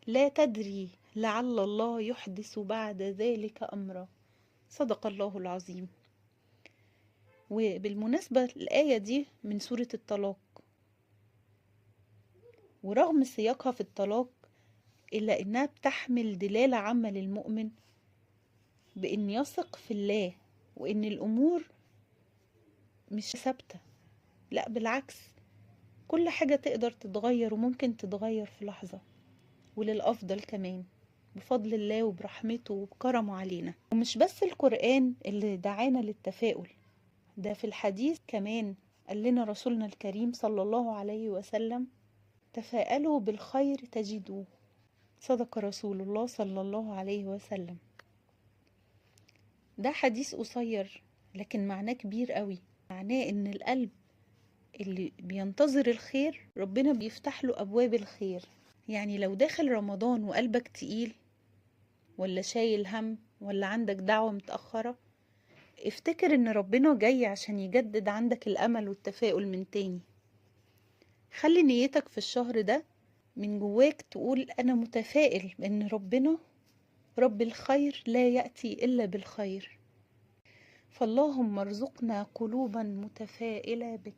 لا تدري لعل الله يحدث بعد ذلك أمرا. صدق الله العظيم. وبالمناسبة الآية دي من سورة الطلاق، ورغم سياقها في الطلاق إلا إنها بتحمل دلالة عامة للمؤمن بإن يثق في الله، وإن الأمور مش ثابتة، لا بالعكس، كل حاجة تقدر تتغير وممكن تتغير في لحظة، وللأفضل كمان بفضل الله وبرحمته وبكرمه علينا. ومش بس القرآن اللي دعانا للتفاؤل، ده في الحديث كمان قال لنا رسولنا الكريم صلى الله عليه وسلم: تفاءلوا بالخير تجدوه. صدق رسول الله صلى الله عليه وسلم. ده حديث قصير لكن معناه كبير قوي. معناه ان القلب اللي بينتظر الخير ربنا بيفتح له ابواب الخير. يعني لو داخل رمضان وقلبك تقيل، ولا شايل هم، ولا عندك دعوة متأخرة، افتكر ان ربنا جاي عشان يجدد عندك الامل والتفاؤل من تاني. خلي نيتك في الشهر ده من جواك تقول انا متفائل بان ربنا رب الخير لا يأتي الا بالخير، فاللهم ارزقنا قلوبا متفائلة بك.